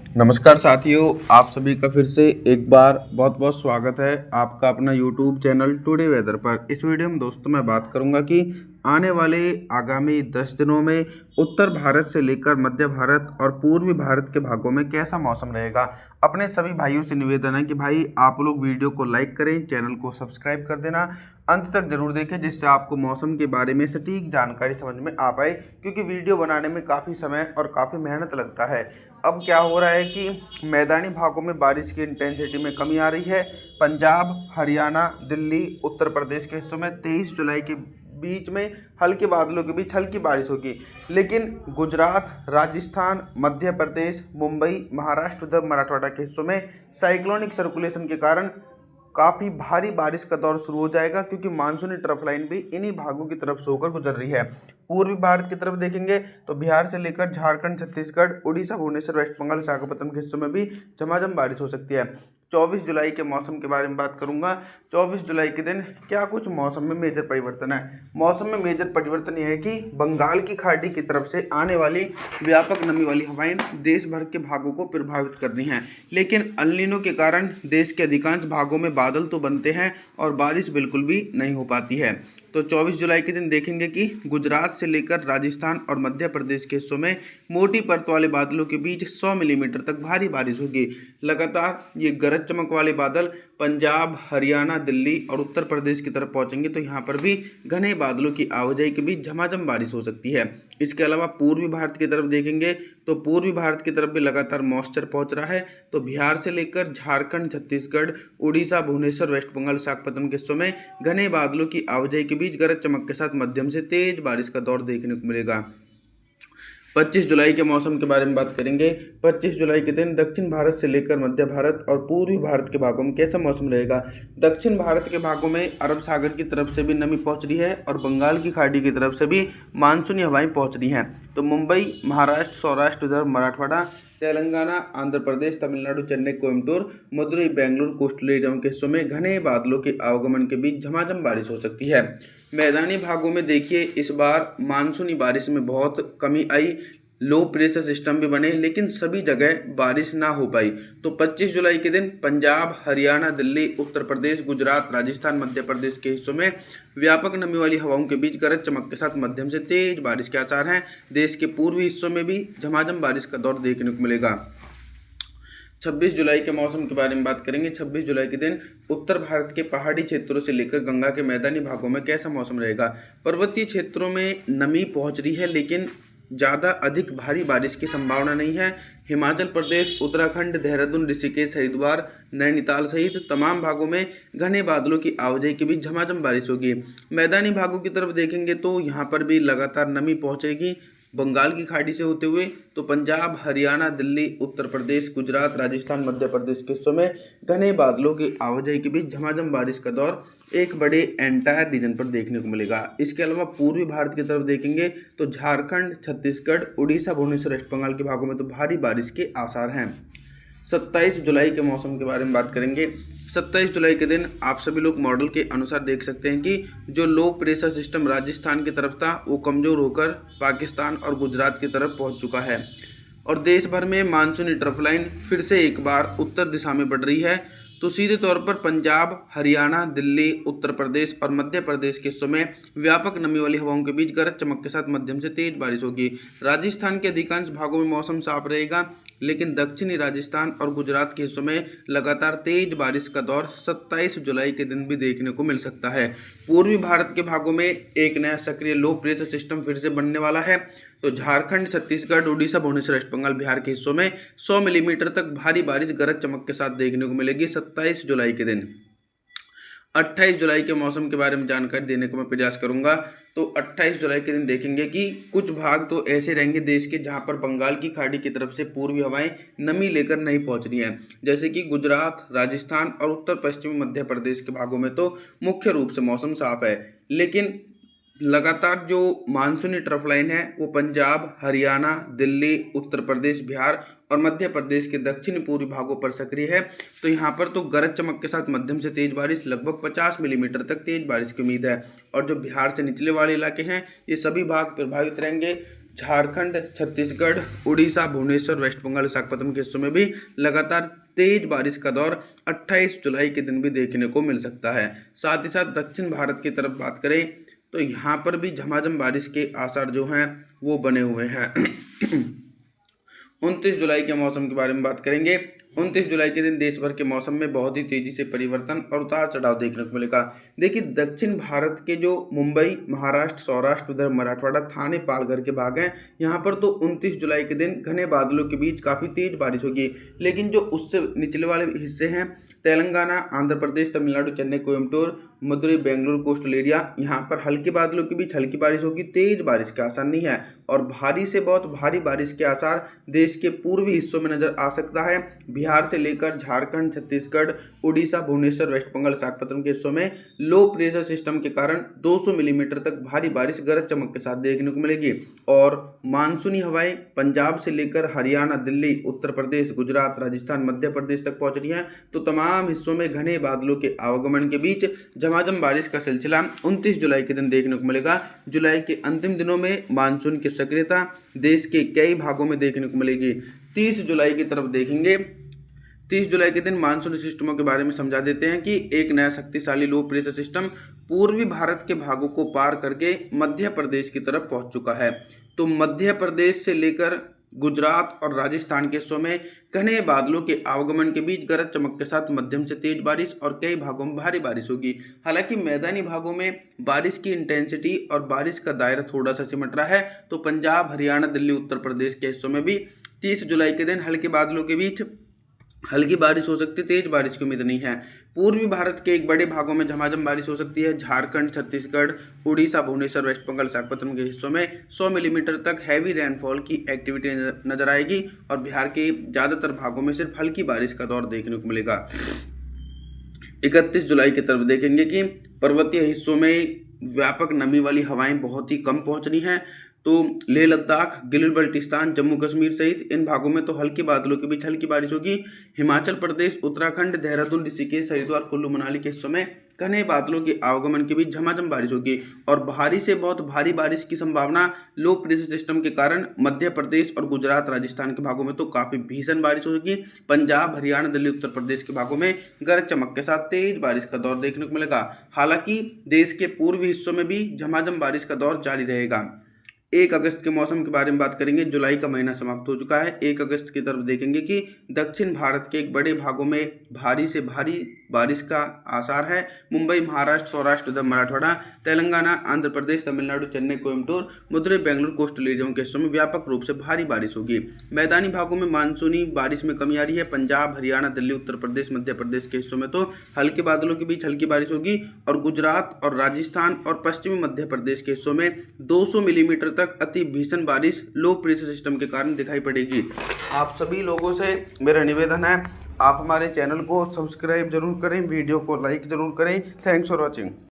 नमस्कार साथियों, आप सभी का फिर से एक बार बहुत बहुत स्वागत है आपका अपना यूट्यूब चैनल टुडे वेदर पर। इस वीडियो में दोस्तों मैं बात करूंगा कि आने वाले आगामी 10 दिनों में उत्तर भारत से लेकर मध्य भारत और पूर्वी भारत के भागों में कैसा मौसम रहेगा। अपने सभी भाइयों से निवेदन है कि भाई आप लोग वीडियो को लाइक करें, चैनल को सब्सक्राइब कर देना, अंत तक जरूर देखें जिससे आपको मौसम के बारे में सटीक जानकारी समझ में आ पाए, क्योंकि वीडियो बनाने में काफ़ी समय और काफ़ी मेहनत लगता है। अब क्या हो रहा है कि मैदानी भागों में बारिश की इंटेंसिटी में कमी आ रही है। पंजाब, हरियाणा, दिल्ली, उत्तर प्रदेश के हिस्सों में 23 जुलाई के बीच में हल्के बादलों के बीच हल्की बारिश होगी, लेकिन गुजरात, राजस्थान, मध्य प्रदेश, मुंबई, महाराष्ट्र, उधर मराठवाड़ा के हिस्सों में साइक्लोनिक सर्कुलेशन के कारण काफ़ी भारी बारिश का दौर शुरू हो जाएगा, क्योंकि मानसूनी ट्रफ लाइन भी इन्हीं भागों की तरफ से होकर गुजर रही है। पूर्वी भारत की तरफ देखेंगे तो बिहार से लेकर झारखंड, छत्तीसगढ़, उड़ीसा, भुवनेश्वर, वेस्ट बंगाल, विशाखापत्तनम के हिस्सों में भी झमाझम बारिश हो सकती है। 24 जुलाई के मौसम के बारे में बात करूंगा। 24 जुलाई के दिन क्या कुछ मौसम में मेजर परिवर्तन है। मौसम में मेजर परिवर्तन यह है कि बंगाल की खाड़ी की तरफ से आने वाली व्यापक नमी वाली हवाएं देश भर के भागों को प्रभावित कर रही हैं, लेकिन अल नीनो के कारण देश के अधिकांश भागों में बादल तो बनते हैं और बारिश बिल्कुल भी नहीं हो पाती है। तो 24 जुलाई के दिन देखेंगे कि गुजरात से लेकर राजस्थान और मध्य प्रदेश के हिस्सों में मोटी परत वाले बादलों के बीच 100 मिलीमीटर तक भारी बारिश होगी। लगातार ये गरज चमक वाले बादल पंजाब, हरियाणा, दिल्ली और उत्तर प्रदेश की तरफ पहुंचेंगे, तो यहाँ पर भी घने बादलों की आवाजाही के बीच झमाझम बारिश हो सकती है। इसके अलावा पूर्वी भारत की तरफ देखेंगे तो पूर्वी भारत की तरफ भी लगातार मॉइस्चर पहुंच रहा है। तो बिहार से लेकर झारखंड, छत्तीसगढ़, उड़ीसा, भुवनेश्वर, वेस्ट बंगाल, विशाखापत्तनम के हिस्सों में घने बादलों की आवाजाही के बीच गरज चमक के साथ मध्यम से तेज बारिश का दौर देखने को मिलेगा। 25 जुलाई के मौसम के बारे में बात करेंगे। 25 जुलाई के दिन दक्षिण भारत से लेकर मध्य भारत और पूर्वी भारत के भागों में कैसा मौसम रहेगा। दक्षिण भारत के भागों में अरब सागर की तरफ से भी नमी पहुंच रही है और बंगाल की खाड़ी की तरफ से भी मानसूनी हवाएं पहुंच रही हैं। तो मुंबई, महाराष्ट्र, सौराष्ट्र, उधर मराठवाड़ा, तेलंगाना, आंध्र प्रदेश, तमिलनाडु, चेन्नई, कोयम्बटूर, मदुरई, बेंगलुरु, कोस्टल एरियाओं के हिस्सों में घने बादलों के आवागमन के बीच झमाझम बारिश हो सकती है। मैदानी भागों में देखिए इस बार मानसूनी बारिश में बहुत कमी आई, लो प्रेशर सिस्टम भी बने, लेकिन सभी जगह बारिश ना हो पाई। तो 25 जुलाई के दिन पंजाब, हरियाणा, दिल्ली, उत्तर प्रदेश, गुजरात, राजस्थान, मध्य प्रदेश के हिस्सों में व्यापक नमी वाली हवाओं के बीच गरज चमक के साथ मध्यम से तेज बारिश के आसार हैं। देश के पूर्वी हिस्सों में भी झमाझम बारिश का दौर देखने को मिलेगा। 26 जुलाई के मौसम के बारे में बात करेंगे। 26 जुलाई के दिन उत्तर भारत के पहाड़ी क्षेत्रों से लेकर गंगा के मैदानी भागों में कैसा मौसम रहेगा। पर्वतीय क्षेत्रों में नमी पहुंच रही है, लेकिन ज़्यादा अधिक भारी बारिश की संभावना नहीं है। हिमाचल प्रदेश, उत्तराखंड, देहरादून, ऋषिकेश, हरिद्वार, नैनीताल सहित तमाम भागों में घने बादलों की आवाजाही के बीच झमाझम बारिश होगी। मैदानी भागों की तरफ देखेंगे तो यहाँ पर भी लगातार नमी पहुँचेगी बंगाल की खाड़ी से होते हुए। तो पंजाब, हरियाणा, दिल्ली, उत्तर प्रदेश, गुजरात, राजस्थान, मध्य प्रदेश के हिस्सों में घने बादलों की आवाजाही के बीच झमाझम बारिश का दौर एक बड़े एंटायर रीजन पर देखने को मिलेगा। इसके अलावा पूर्वी भारत की तरफ देखेंगे तो झारखंड, छत्तीसगढ़, उड़ीसा, भुवनेश्वर, वेस्ट बंगाल के भागों में तो भारी बारिश के आसार हैं। 27 जुलाई के मौसम के बारे में बात करेंगे। 27 जुलाई के दिन आप सभी लोग मॉडल के अनुसार देख सकते हैं कि जो लो प्रेशर सिस्टम राजस्थान की तरफ था वो कमज़ोर होकर पाकिस्तान और गुजरात की तरफ पहुंच चुका है और देश भर में मानसूनी ट्रफ लाइन फिर से एक बार उत्तर दिशा में बढ़ रही है। तो सीधे तौर पर पंजाब, हरियाणा, दिल्ली, उत्तर प्रदेश और मध्य प्रदेश के हिस्सों में व्यापक नमी वाली हवाओं के बीच गरज चमक के साथ मध्यम से तेज बारिश होगी। राजस्थान के अधिकांश भागों में मौसम साफ रहेगा, लेकिन दक्षिणी राजस्थान और गुजरात के हिस्सों में लगातार तेज बारिश का दौर 27 जुलाई के दिन भी देखने को मिल सकता है। पूर्वी भारत के भागों में एक नया सक्रिय लो प्रेशर सिस्टम फिर से बनने वाला है। तो झारखंड, छत्तीसगढ़, उड़ीसा, भुवनेश्वर, वेस्ट बंगाल, बिहार के हिस्सों में 100 मिलीमीटर तक भारी बारिश गरज चमक के साथ देखने को मिलेगी 27 जुलाई के दिन। 28 जुलाई के मौसम के बारे में जानकारी देने का मैं प्रयास करूंगा। तो 28 जुलाई के दिन देखेंगे कि कुछ भाग तो ऐसे रहेंगे देश के जहां पर बंगाल की खाड़ी की तरफ से पूर्वी हवाएं नमी लेकर नहीं पहुंच रही हैं, जैसे कि गुजरात, राजस्थान और उत्तर पश्चिमी मध्य प्रदेश के भागों में तो मुख्य रूप से मौसम साफ है, लेकिन लगातार जो मानसूनी ट्रफ लाइन है वो पंजाब, हरियाणा, दिल्ली, उत्तर प्रदेश, बिहार और मध्य प्रदेश के दक्षिणी पूर्वी भागों पर सक्रिय है। तो यहाँ पर तो गरज चमक के साथ मध्यम से तेज बारिश, लगभग 50 मिलीमीटर तक तेज बारिश की उम्मीद है। और जो बिहार से निचले वाले इलाके हैं ये सभी भाग प्रभावित रहेंगे। झारखंड, छत्तीसगढ़, उड़ीसा, भुवनेश्वर, वेस्ट बंगाल, विशाखापत्तनम के हिस्सों में भी लगातार तेज बारिश का दौर 28 जुलाई के दिन भी देखने को मिल सकता है। साथ ही साथ दक्षिण भारत की तरफ बात करें तो यहाँ पर भी झमाझम बारिश के आसार जो हैं वो बने हुए हैं। 29 जुलाई के मौसम के बारे में बात करेंगे। 29 जुलाई के दिन देश भर के मौसम में बहुत ही तेजी से परिवर्तन और उतार चढ़ाव देखने को मिलेगा। देखिए, दक्षिण भारत के जो मुंबई, महाराष्ट्र, सौराष्ट्र, उधर मराठवाड़ा, थाने, पालघर के भाग हैं, यहाँ पर तो 29 जुलाई के दिन घने बादलों के बीच काफ़ी तेज बारिश होगी। लेकिन जो उससे निचले वाले हिस्से हैं, तेलंगाना, आंध्र प्रदेश, तमिलनाडु, चेन्नई, कोयम्बटूर, मदुरई, बेंगलुरु, कोस्टल एरिया, यहाँ पर हल्के बादलों के बीच हल्की बारिश होगी। तेज बारिश के आसार नहीं है और भारी से बहुत भारी बारिश के आसार देश के पूर्वी हिस्सों में नजर आ सकता है। बिहार से लेकर झारखंड, छत्तीसगढ़, उड़ीसा, भुवनेश्वर, वेस्ट बंगाल, विशाखापत्तनम के हिस्सों में लो प्रेशर सिस्टम के कारण 200 मिलीमीटर तक भारी बारिश गरज चमक के साथ देखने को मिलेगी। और मानसूनी हवाएं पंजाब से लेकर हरियाणा, दिल्ली, उत्तर प्रदेश, गुजरात, राजस्थान, मध्य प्रदेश तक पहुंच रही हैं। तो तमाम हिस्सों में घने बादलों के आवागमन के बीच झमाझम बारिश का सिलसिला 29 जुलाई के दिन देखने को मिलेगा। जुलाई के अंतिम दिनों में मानसून की सक्रियता देश के कई भागों में देखने को मिलेगी। 30 जुलाई की तरफ देखेंगे। 30 जुलाई के दिन मानसून सिस्टमों के बारे में समझा देते हैं कि एक नया शक्तिशाली लो प्रेशर सिस्टम पूर्वी भारत के भागों को पार करके मध्य प्रदेश की तरफ पहुंच चुका है। तो मध्य प्रदेश से लेकर गुजरात और राजस्थान के हिस्सों में घने बादलों के आवागमन के बीच गरज चमक के साथ मध्यम से तेज बारिश और कई भागों में भारी बारिश होगी। हालांकि मैदानी भागों में बारिश की इंटेंसिटी और बारिश का दायरा थोड़ा सा सिमट रहा है। तो पंजाब, हरियाणा, दिल्ली, उत्तर प्रदेश के हिस्सों में भी 30 जुलाई के दिन हल्के बादलों के बीच हल्की बारिश हो सकती है, तेज बारिश की उम्मीद नहीं है। पूर्वी भारत के एक बड़े भागों में झमाझम बारिश हो सकती है। झारखंड, छत्तीसगढ़, उड़ीसा, भुवनेश्वर, वेस्ट बंगाल, विशाखापत्तनम के हिस्सों में 100 मिलीमीटर तक हैवी रेनफॉल की एक्टिविटी नजर आएगी और बिहार के ज़्यादातर भागों में सिर्फ हल्की बारिश का दौर देखने को मिलेगा। 31 जुलाई की तरफ देखेंगे कि पर्वतीय हिस्सों में व्यापक नमी वाली हवाएं बहुत ही कम पहुंच रही हैं। तो लेह लद्दाख, गिलगित बल्टिस्तान, जम्मू कश्मीर सहित इन भागों में तो हल्के बादलों के बीच हल्की बारिश होगी। हिमाचल प्रदेश, उत्तराखंड, देहरादून, ऋषिकेश, हरिद्वार, कुल्लू मनाली के हिस्सों में घने बादलों के आवागमन के बीच झमाझम बारिश होगी और भारी से बहुत भारी बारिश की संभावना लो प्रेशर सिस्टम के कारण मध्य प्रदेश और गुजरात, राजस्थान के भागों में तो काफ़ी भीषण बारिश होगी। पंजाब, हरियाणा, दिल्ली, उत्तर प्रदेश के भागों में गरज चमक के साथ तेज बारिश का दौर देखने को मिलेगा। हालांकि देश के पूर्वी हिस्सों में भी झमाझम बारिश का दौर जारी रहेगा। 1 अगस्त के मौसम के बारे में बात करेंगे। जुलाई का महीना समाप्त हो चुका है। 1 अगस्त की तरफ देखेंगे कि दक्षिण भारत के एक बड़े भागों में भारी से भारी बारिश का आसार है। मुंबई, महाराष्ट्र, सौराष्ट्र, उधर मराठवाड़ा, तेलंगाना, आंध्र प्रदेश, तमिलनाडु, चेन्नई, कोयम्बटूर, मदुरई, बेंगलुरु, कोस्टल एरियाओं के हिस्सों में व्यापक रूप से भारी बारिश होगी। मैदानी भागों में मानसूनी बारिश में कमी आ रही है। पंजाब, हरियाणा, दिल्ली, उत्तर प्रदेश, मध्य प्रदेश के हिस्सों में तो हल्के बादलों के बीच हल्की बारिश होगी और गुजरात और राजस्थान और पश्चिमी मध्य प्रदेश के हिस्सों में 200 मिलीमीटर तक अति भीषण बारिश लो प्रेशर सिस्टम के कारण दिखाई पड़ेगी। आप सभी लोगों से मेरा निवेदन है, आप हमारे चैनल को सब्सक्राइब जरूर करें, वीडियो को लाइक जरूर करें। Thanks for watching.